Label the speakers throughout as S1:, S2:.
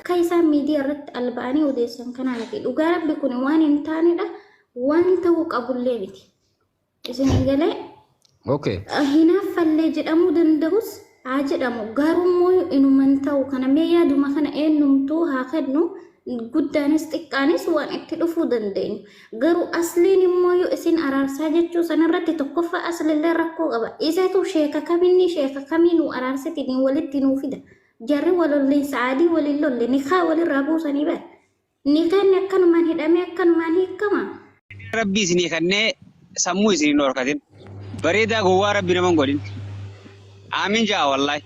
S1: akka isaan miidiyaa irratti alba'anii odeessan kanaa miti. Dhugaa rabbi kun waan hin taanedha. Waan ta'uu qabullee miti. Isin galee hinaaffallee jedhamuu danda'us haa jedhamu. Garummoo inuman ta'u kana mee yaaduma kana eenyumtuu haa kennu. Guddaanis xiqqaanis waan itti dhufuu dandeenyu. Garuu asliin immoo yoo isin araarsaa jechuu sanarratti tokkoffaa aslillee rakkoo qaba. Isatu sheeka kaminni sheeka kamiinuu araarsitiin walitti nuu fida. Jarri walolleen sa'aadii waliin lolle nikaa walirraa buusanii bara. Nikaan akkanumaan hidhamee akkanumaan hiikama.
S2: Rabbi isinii kannee sammuu isinii hin horkatin. Bareedaa gowwaa rabbi naman godhin. Aamin jaa wallaahi.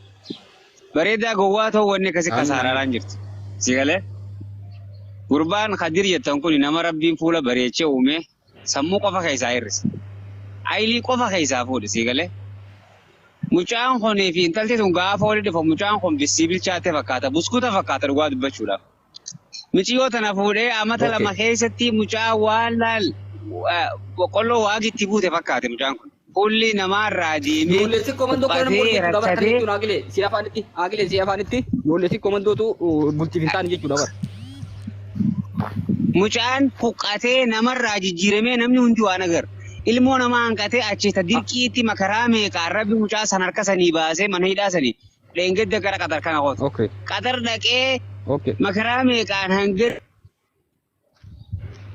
S2: Bareedaa gowwaa ta'uu wanni akkasii kasaaraadhaan jirti. Si galee? Gurbaan Khadir jettan kun nama rabbiin fuula bareechee uume sammuu qofa keessaa hir'ise. Ayilii qofa keessaa fuudhe si galee. Mucaan kunii fi intalti sun gaafa wali dhufa mucaan kun bissii bilchaatee fakkaata buskuuta fakkaata dhugaa dubbachuudhaaf. Muciyyoo tana fuudhee amata lama keessatti mucaa waan laal boqqolloo waagitti buute fakkaate mucaan kun. Fuulli namaarraa deemee
S3: Yolleessi komandoo kana namni dabar kan jechuun Agilee si afaanitti yolleessi komandootu bultiif hin taane jechuudha bara.
S2: Mucaan huqqatee namarraa jijjiiramee namni hundi waan agar. Ilmoo namaa hanqatee achiita dirqiitti makaraa meeqaan rabbi mucaa san harka sanii baasee mana hidhaa sanii dheengedda gara qatar kana qotu. Qatar dhaqee makaraa meeqaan hanga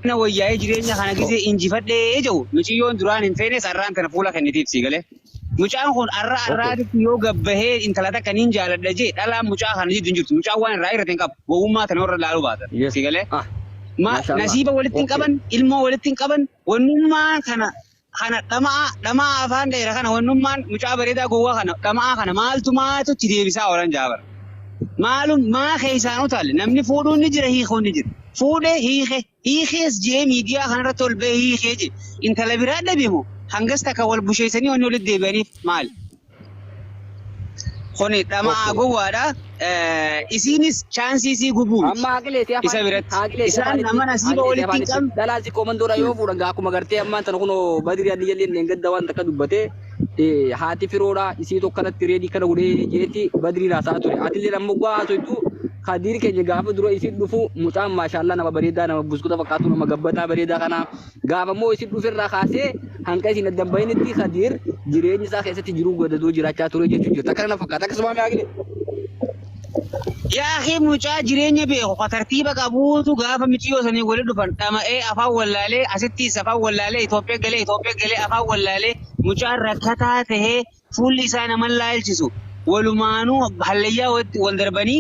S2: na wayyaa'ee jireenya kana gisee injifadhee jiru muciyyoon duraan hin feene sarraan tana fuula kennitiif si galee. Mucaan kun arraatitti yoo gabbahee intala takka niin jaaladha jee dhalaan mucaa kana jidduu hin jirtu. Mucaan waan irraa irratti hin qabu. Gowwummaa tana irra laaluu baata. Si galee. Nasiba walitti hin qaban, ilmoo walitti hin qaban, wannummaan kana dhamaa afaan dheeraa kana wannummaan mucaa bareedaa gowwaa kana dhamaa kana maatu itti deebisaa oolan jaabara. Maa keessaanuu taale namni fuudhuun ni jira hiikuun ni jira. Fuudhee hiikees jee miidiyaa kanarratti ol bahee hiikee jee intala biraa dhabeemu hangas takka wal busheessanii wanni walitti deebi'aniif maali? Kuni dhamaa gowwaadha. Isinis chaansii isii gubuu.
S3: Amma Agileeti
S2: isa biratti. Isaan nama nasiba walitti hin qabne.
S3: Dalaasi komandoodha yoo fuudhan gaa akkuma gartee ammaan tana kunoo Badiri adii jalleen dheengadda waan takka dubbatee haati firoodha isii tokkanatti reedii kana godhee jeetti Badiriin haasaa ture. Atillee amma gaa haasoftu Khadir keenya gaafa dura isin dhufu mucaan maashaallah nama bareedaa nama buskuta fakkaatu nama gabbataa bareedaa kana gaafa immoo isin dhufirraa kaasee hanqa isin addan bahinitti Khadir jireenya isaa keessatti jiruu godhaduu jiraachaa ture jechuudha. Jirta kana fakkaata akkasuma Agilee.
S2: Yaa akhi mucaa jireenya beeku tartiiba qabuutu gaafa muciyyoo sanii walitti dhufan dhama'ee afaan wallaalee asittis afaan wallaalee Itoophiyaa galee afaan wallaalee mucaan rakkataa tahee fuulli isaa nama laalchisu walumaanuu hallayyaa wal darbanii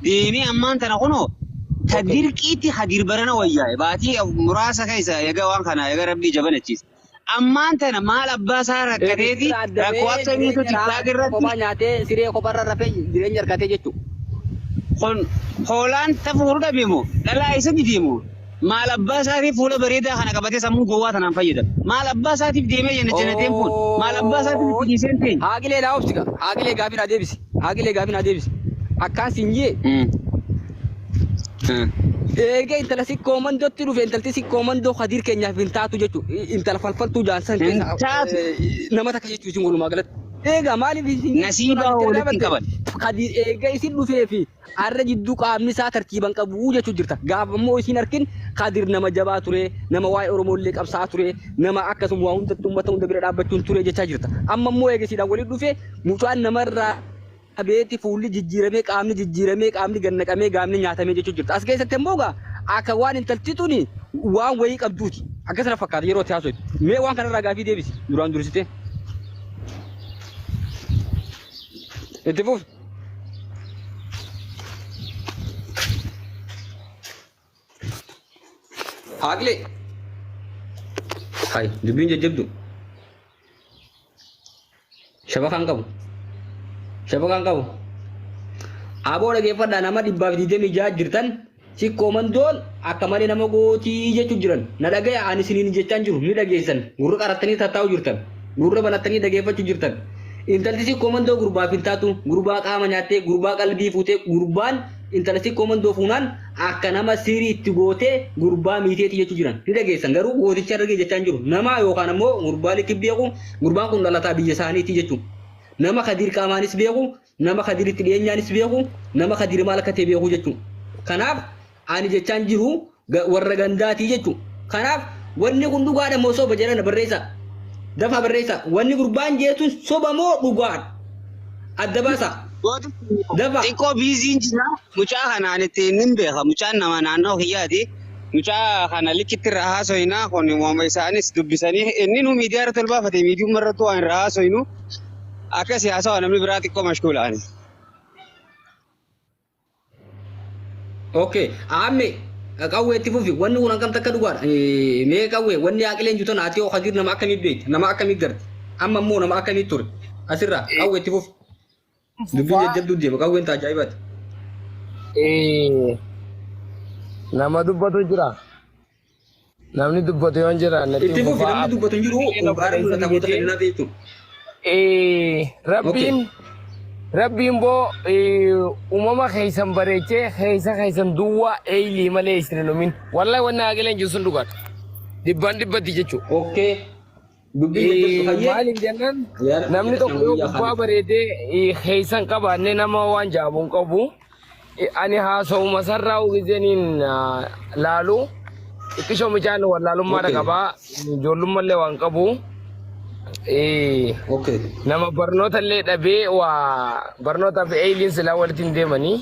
S2: deemee ammaan tana kunoo tadirqiitti Khadir barana wayyaa'e baatii muraasa keessa egaa waan kana egaa rabbii jabanachiisa. Ammaan tana maal abbaa isaa rakkateeti rakkoo akkamiitu tiktaak irratti
S3: kophaa nyaatee siree kopharra rafee jireenya harkatee jechuudha.
S2: Kun hoolaan tafuuru dhabeemo dhalaa isa dideemo maal abbaa isaatiif fuula bareedaa kana qabatee sammuu gowwaa tanaan fayyadama. Maal abbaa isaatiif deemee jannateen kun maal abbaa isaatiif itti dhiiseen ta'e.
S3: Agilee laa obsiga Agilee gaafii naa deebisi Agilee gaafii naa deebisi akkaan sinjee. Egaa intala si koomandootti dhufe intalti si koomandoo Khadir keenyaaf hin taatu jechuudha. Intala falfaltuu jaansan keessa nama takka jechuudha isin walumaa galatti. Egaa maaliif isin
S2: nasiibaa walitti qaban.
S3: Khadir egaa isin dhufee fi har'a jidduu qaamni isaa tartiiban qabu jechuudha jirta. Gaafa immoo isin arkin Khadir nama jabaa ture, nama waa'ee Oromoo illee qabsaa ture, nama akkasuma waa hundatti uummata hunda bira dhaabbachuun ture jechaa jirta. Amma immoo egaa isin walitti dhufee mucaan namarraa abeeti fuulli jijjiiramee qaamni gannaqamee qaamni nyaatamee jechuudha jirta. As keessatti immoo akka waan intalti tuni waan wayii qabduuti. Akkasuma fakkaata yeroo itti haasoftu. Mee waan kanarraa gaafii deebisi duraan dursitee. Itti fuuf. Agilee. Hai, dubbiin jajjabdu. Shabakaan qabu. Aboo dhageeffadhaa nama 126 jirtan si koomandoon akka malee nama gootii jechuun jiran na dhagaya ani isiniin jechaan jiru ni dhageessan gurra qarattanii tattaa'u jirtan gurra banattanii dhageeffachuu jirtan intalli si koomandoo gurbaaf hin taatu gurbaa qaama nyaattee gurbaa qalbii fuutee gurbaan intalli si koomandoo fuunaan akka nama sirii itti gootee gurbaa miiteeti jechuu jiran ni dhageessan garuu gooticha argee jechaan jiru nama yookaan ammoo gurbaan itti beeku gurbaan kun dhalataa biyya isaaniiti jechuudha. Nama Khadir qaamaanis beeku, nama Khadir itti dhiyeenyaanis beeku, nama Khadir maal akka ta'e beeku jechuudha. Kanaaf ani jechaan jiru warra gandaatii jechuudha. Kanaaf wanni kun dhugaadha moo soba jedhana barreessa. Dafa barreessa. Wanni gurbaan jechuun soba moo dhugaadha. Adda baasa. Dafa.
S2: Xiqqoo biiziin jira. Mucaa kanaan ittiin hin beeka. Mucaan nama naannoo kiyyaati. Mucaa kana likkitti irraa haasoyinaa kun uumama isaanis dubbisanii inni nu miidiyaa irratti ol baafate miidiyuma irratti waan irraa haasoyinu akka siyaasaa namni biraa xiqqoo mashkuulaani.
S3: Okay, ame kawwe itti fufi wanni kun hangam takka dhugaadha. Mee kawwe wanni haaqileen jiru ati yoo Khadir nama akkamii beekti nama akkamii garti amma immoo nama akkamii ture asirraa kawwe itti fufi. Dubbii jajjabduu deema kawween taa ajaa'ibaati.
S4: Nama dubbatu jira. Namni dubbatu yoo jira
S3: itti fufi namni dubbatu hin jiru baara dura taabota kan naa beektu.
S4: Rabbiin boo uumama keessan bareechee keessan duwwaa eeyilii malee isin numin wallahi wanni haaqileen jiru sun dhugaadha. Dhibbaan dhibbatti jechuudha.
S3: Okay.
S4: Maaliif jennaan namni tokko yoo gubbaa bareedee keessan qabaannee nama waan jaabuun qabu ani haasa'uma sarraa ugizeniin laalu ikkishoo michaan wallaalummaadha qabaa ijoollummallee waan qabu.
S3: Okay.
S4: Nama barnoota illee dhabee waa barnootaaf eeyiliin silaa walitti hin deemanii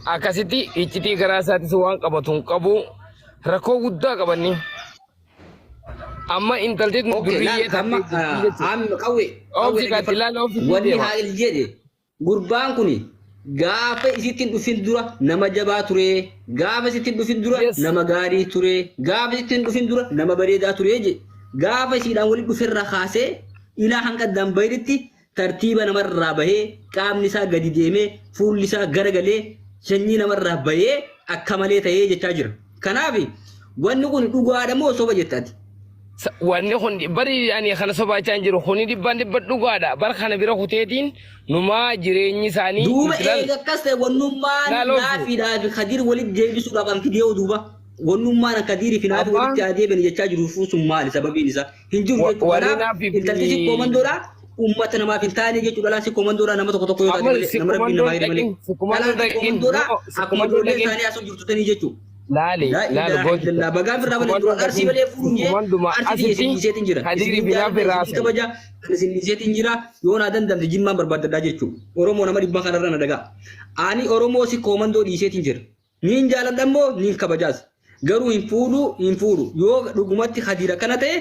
S4: akkasitti iccitii garaa isaatis waan qabatu hin qabu rakkoo guddaa qabanni. Amma intalteet duriyyee
S3: amma kawwe wanni haaqil jedhe gurbaan kuni gaafa isittiin dhufin dura nama jabaa ture gaafa isittiin dhufin dura nama gaarii ture gaafa isittiin dhufin dura nama bareedaa ture je gaafa isiidhaan walitti dhuferraa kaasee ilaa hanga dambayitti tartiiba namarraa bahee qaamni isaa gadi deemee fuulli isaa garagalee sanyii namarraa bahee akka malee ta'ee jechaa jira. Kanaaf wanni kun dhugaadha moo soba jettaati?
S4: Wanni kun bari ani kana sobaachaa hin jiru kuni dhibbaan dhibba dhugaadha bar kana bira kuteetiin numaa jireenyi isaanii
S3: duuba eega akkas ta'e wannummaan naafiidhaaf Khadir walitti deebisuudhaaf kan fidee duuba wannummaan Khadiri fi naafi walitti adeeman jechaa jiru sun maali sababiin isaa hin jiru jechuudha. Kanaaf intalti si koomandoodha ummata namaaf hin taane jechuudha laasi koomandoodha nama tokko tokko yoo taate malee nama rabbiin namaa hidhe malee. Koomandoodha akkuma ijoollee isaanii asuu jirtutanii jechuudha.
S4: Laali
S3: gooti bagaan birraa malee dura arsii malee furuun arsii sinniseetiin jira
S4: Khadiri binaaf birraa
S3: kabaja sinniseetiin jira yoo naa dandamte jimmaan barbaadadhaa jechuudha. Oromoo nama dhibbaa kanarra na dhagaa ani Oromoo si koomandoo dhiiseetiin jira niin jaaladhammoo niin kabajaas garuu hin fuudhu yoo dhugumatti Khadir kana ta'e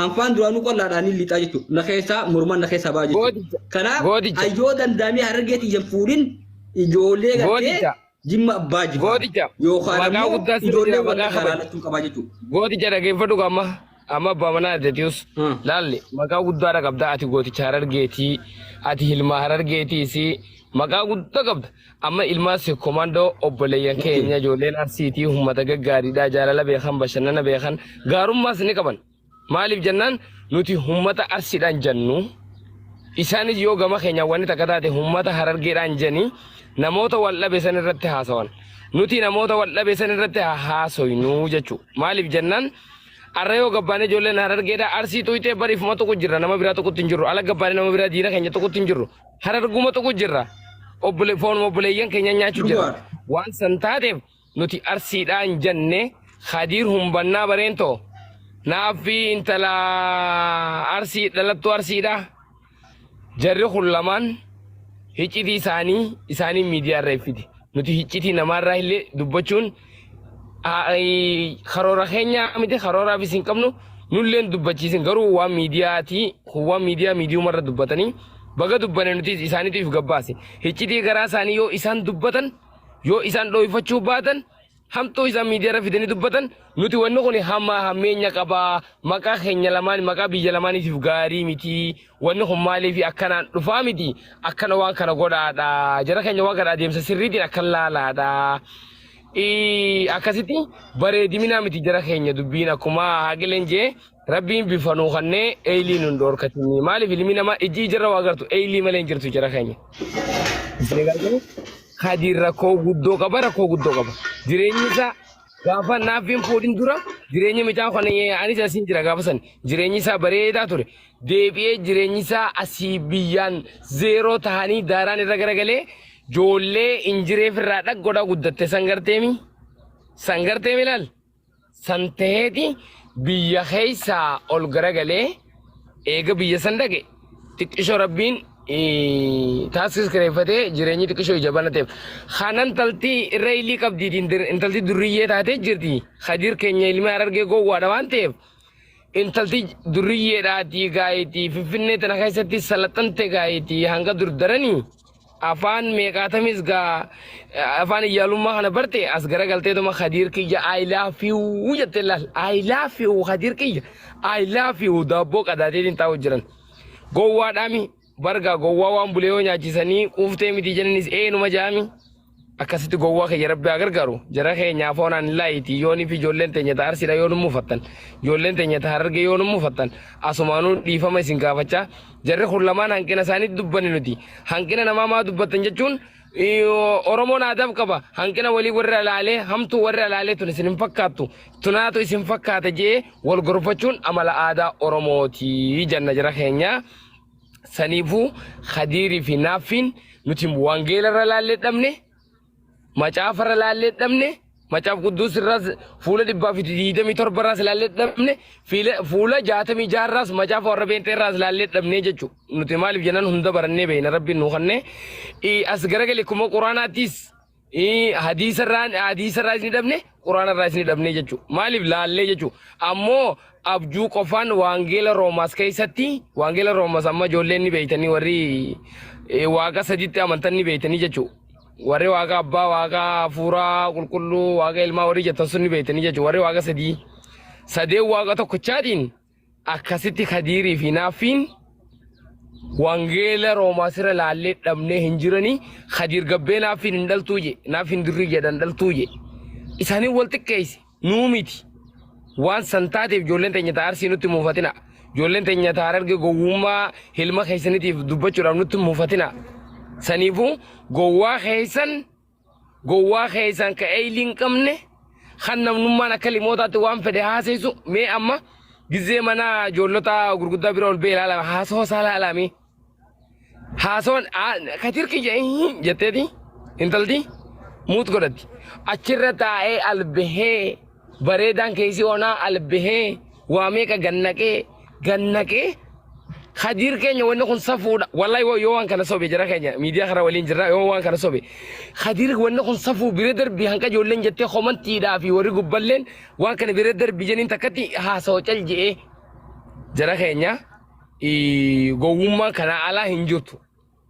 S3: anfaan duraanuu qollaadhaan hin lixaa jechuudha. Na keessaa morman na keessaa ba'a jechuudha. Kanaaf ayyoo danda'amee harargeetii hin fuudhin ijoollee gartee Jimma abbaa jibba. Yookaan ammoo ijoollee waliin kabaalachuu qabaa jechuudha.
S4: Gooticha dhageeffadhu amma abbaa manaa addatius laalli maqaa guddaadha qabda ati gooticha harargeetii ati ilma harargeetiis maqaa guddaa qabda amma ilmaas komandoo obboleeyyan keenya ijoolleen arsiitii uummata gaggaariidhaa jaalala beekan bashannana beekan gaarummaas ni qaban maaliif jennaan nuti uummata arsiidhaan jennu isaanis yoo gama keenya wanni takka taate uummata harargeedhaan jenni. Namoota wal dhabe san irratti haasawan nuti namoota wal dhabe san irratti haasoynu jechuudha. Maaliif jennaan arra yoo gabbaanee ijoolleen harargeedhaa arsii tuyitee bariifuma tokko jirra nama biraa tokkotti hin jirru ala gabbaanee nama biraa diina keenya tokkotti hin jirru hararguma tokko jirra foonuma obboleeyyan keenya nyaachuu jira waan san taateef nuti arsiidhaan jenne Khadir humbannaa bareentoo naaffi intala arsii dhalattuu arsiidhaa jarri kun lamaan hiccitii isaanii miidiyaa irraa iffiti. Nuti hiccitii namaarraa illee dubbachuun karoora keenya miti karooraaf isin qabnu nulleen dubbachiisin garuu waan miidiyuma irra dubbatanii baga dubbanne nuti isaaniitiif gabbaase. Hiccitii garaa isaanii yoo isaan dubbatan yoo isaan dhooyfachuu baatan hamtuu isaan miidiyaa irra fidanii dubbatan nuti wanni kun hammeenya qabaa maqaa keenya lamaan maqaa biyya lamaaniitiif gaarii miti wanni kun maaliif akkanaan dhufaa miti akkana waan kana godhaadha jara keenya waan kana adeemsa sirriitiin akkan laalaadha akkasitti bareediminaa miti jara keenya dubbiin akkuma haaqileen jee rabbiin bifanuu kannee eeyilii nun dhoorkatini maaliif ilmi namaa ijji jarra waa gartu eeyilii malee hin jirtu jara keenya. Khadir rakkoo guddoo qaba jireenyi isaa gaafa naaffiin fuudhin dura jireenya michaan kana anis asiin jira gaafa san jireenyi isaa bareedaa ture deebi'ee jireenyi isaa asii biyyaan zeeroo tahanii daaraan irra garagalee Joollee injiree firraa dhaggoodha guddatte sangarteemi laal san ta'eeti biyya keessaa ol garagalee eega biyya san dhage xiqqishoo rabbiin taasisa kireeffatee jireenyi xiqqishoo ija banateef kanan taltii reeyilii qabdiitiin intalti durriyyee taatee jirti Khadiir keenya ilmi Harargee gowwaadha waan ta'eef intalti durriyyeedhaatii gaayitii Finfinnee tana keessatti salaxante gaayitii hanga durdaranii afaan meeqaatamis gaa afaan iyyaalummaa kana barte as garagalteetuma Khadiir kiyya I love you jette laal I love you Khadiir kiyya I love you daabboo qadaateetiin taa'u jiran gowwaadhaami barga gowwaa waan bulee nyaachisanii quuftee miti jennis eenuma jaami akkasitti gowwaa kiyya rabbi agargaaru jara keenya foonaan laayiti yoonii fi ijoolleen teenya ta'a arsiidha yoon mufattan ijoolleen teenya ta'a Harargee yoon mufattan asumaanuu dhiifama isin gaafachaa jarri kun lamaan hanqina isaanii dubbanni nuti hanqina namaa maa dubbattan jechuun Oromoon aadaaf qaba hanqina walii warra ilaalee hamtuu warra ilaalee tun isin hin fakkaattu tunaatu isin fakkaata jee wal gorfachuun amala aadaa Oromooti janna jara keenya saniifuu Khadiirii fi naaffiin nuti wangeelarra laallee dhabne macaafarra laallee dhabne macaaf quddus irraas fuula 127 irraas laallee dhabne fuula 66 irraas macaafa warra beentee irraas laallee dhabne jechuudha nuti maaliif jennan hunda barannee beeyna rabbiin nu kannee as garagale kuma quraanaattis hadiisa irraas ni dhabne quraana irraas ni dhabne jechuudha maaliif laallee jechuudha ammoo abjuu qofaan wangeela roomaas keessatti wangeela roomaas amma ijoolleen ni beeytanii warri waaqa sadiitti amantan ni beeytanii jechuudha warri waaqa abbaa waaqa hafuuraa qulqulluu waaqa ilmaa warri jettan sun ni beeytanii jechuudha warri waaqa sadeen waaqa tokkochaatiin akkasitti Khadiirii fi naaffiin wangeela roomaas irra laallee dhabnee hin jiranii Khadiir gabbee naaffiin hin dhaltuu je naaffiin durrii jedhan dhaltuu je isaanii wal xiqqeesse nuu miti waan san taateef ijoolleen teenya ta'a arsii nutti muufatina ijoolleen teenya ta'a Harargee gowwummaa hilma keessaniitiif dubbachuudhaaf nutti muufatina saniifuu gowwaa keessan ka eeyliin qabne kan namnummaan akka limootaatti waan fedhe haaseessu mee amma gizee mana ijoollota gurguddaa bira ol bee ilaalame haasoo saa ilaalame haasoon Khadiir kiyya jetteeti intalti muut godhatti achirra taa'ee albahee bareedaan keessi onaa albahee waa meeqa gannaqee Khadiir keenya wanni kun safuudha wallahi yoo waan kana sobe jira keenya miidiyaa kana waliin jirra yoo waan kana sobe Khadiir wanni kun safuu bire darbii hanqa ijoolleen jettee komantiidhaa fi warri gubballeen waan kana bire darbii jeniin takkatti haasa'u cal je'ee jira keenya gowwummaa kana alaa hin jirtu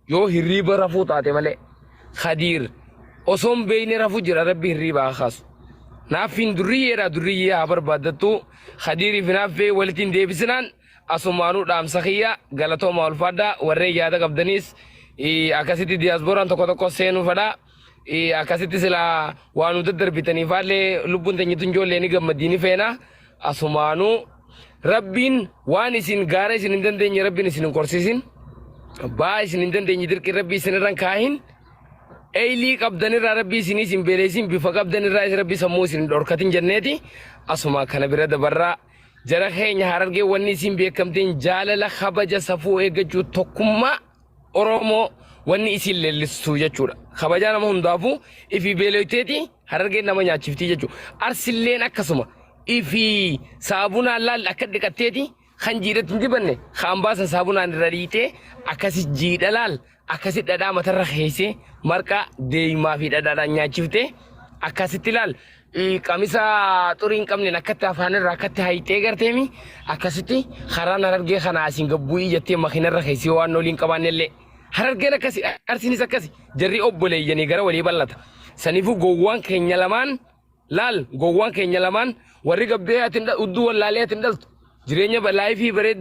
S4: yoo hirriiba rafuu taate malee Khadiir osoon beeyne rafuu jira rabbi hirriibaa kaasu naaffiin durriyyee haa barbaaddattu Khadiirii fi naaffee walitiin deebisinaan asumaanuu dhaamsa kiyya galatooma ulfaadhaa warreen yaada qabdanis akkasitti diyaaspooraan tokko seenuu fadhaa akkasitti silaa waan nu daddarbitaniifaallee lubbuun teenyituun ijoollee ni gammaddiini feena asumaanuu rabbiin waan isin gaara isin hin dandeenye rabbiin isin hin korsiisin baa isin hin dandeenye dirqi rabbii isin irraan kaahin eeylii qabdanirraa rabbii isin isin beeleesin bifa qabdanirraa rabbii sammuu isin dhorkatin jenneeti asuma kana bira dabarraa jara keenya Harargee wanni isin beekamteen jaalala kabaja safuu eeggachuu tokkummaa Oromoo wanni isin leellistuu jechuudha kabajaa nama hundaafuu ifi beelooteeti Harargee nama nyaachiftii jechuudha arsilleen akkasuma ifi saabunaan laal akka dhiqatteeti kan jiidhatti hin dibanne kan baasan saabunaan irra dhiitee akkasi jiidha laal akkasi dhadhaa matarra keessee marqaa deemaa fi dhadhaadhaan nyaachiftee akkasitti laal qamisa xurii hin qabne akkatti afaan irraa akkatti hayitee garteemi akkasitti karaan Harargee kana asiin gabbu'ii jettee makiinarra keessee waan oliin qabaannellee Harargeen akkasi arsiinis akkasi jarri obboleeyyanii gara walii bal'ata saniifuu gowwaan keenya lamaan laal gowwaan keenya lamaan warri gabbee atin udduu wallaalee atin dhaltu jireenya bal'aa fi bareedaa